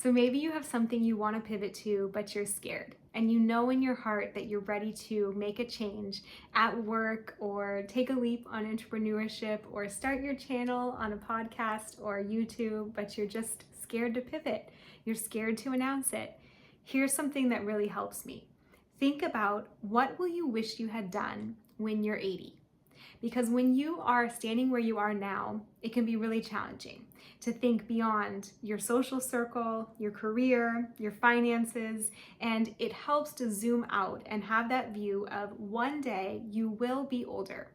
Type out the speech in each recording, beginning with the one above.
So maybe you have something you want to pivot to, but you're scared. And you know in your heart that you're ready to make a change at work or take a leap on entrepreneurship or start your channel on a podcast or YouTube, but you're just scared to pivot. You're scared to announce it. Here's something that really helps me. Think about what will you wish you had done when you're 80? Because when you are standing where you are now, it can be really challenging to think beyond your social circle, your career, your finances, and it helps to zoom out and have that view of one day you will be older.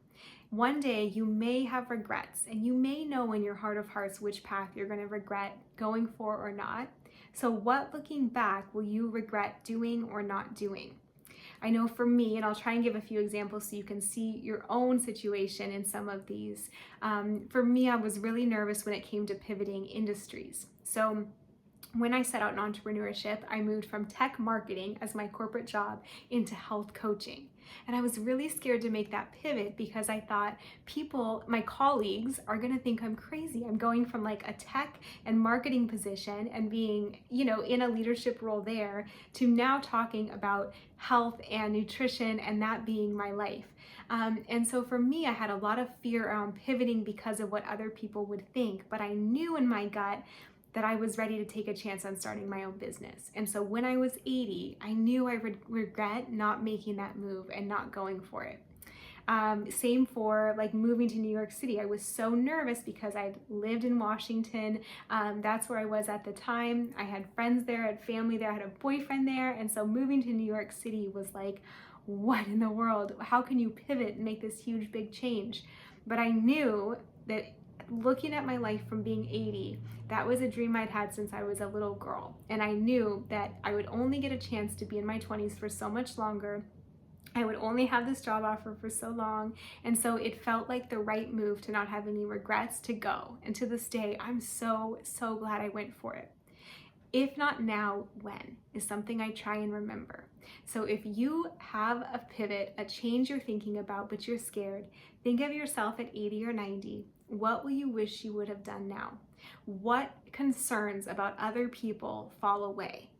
One day you may have regrets, and you may know in your heart of hearts which path you're going to regret going for or not. So, what looking back will you regret doing or not doing? I know for me, and I'll try and give a few examples so you can see your own situation in some of these. For me, I was really nervous when it came to pivoting industries. So when I set out in entrepreneurship, I moved from tech marketing as my corporate job into health coaching. And I was really scared to make that pivot because I thought people, my colleagues, are going to think I'm crazy. I'm going from like a tech and marketing position and being, in a leadership role there to now talking about health and nutrition and that being my life. And so for me, I had a lot of fear around pivoting because of what other people would think, but I knew in my gut that I was ready to take a chance on starting my own business. And so when I was 80, I knew I would regret not making that move and not going for it. Same for like moving to New York City. I was so nervous because I'd lived in Washington. That's where I was at the time. I had friends there, I had family there, I had a boyfriend there. And so moving to New York City was like, what in the world? How can you pivot and make this huge, big change? But I knew that looking at my life from being 80, that was a dream I'd had since I was a little girl. And I knew that I would only get a chance to be in my 20s for so much longer. I would only have this job offer for so long. And so it felt like the right move to not have any regrets to go. And to this day, I'm so, so glad I went for it. If not now, when is something I try and remember. So if you have a pivot, a change you're thinking about, but you're scared, think of yourself at 80 or 90. What will you wish you would have done now? What concerns about other people fall away?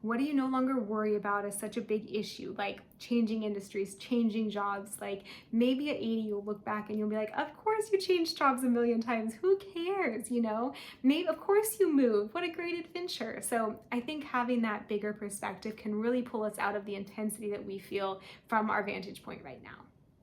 What do you no longer worry about as such a big issue, like changing industries, changing jobs? Like maybe at 80, you'll look back and you'll be like, of course you changed jobs a million times. Who cares? Maybe, of course you move. What a great adventure. So I think having that bigger perspective can really pull us out of the intensity that we feel from our vantage point right now.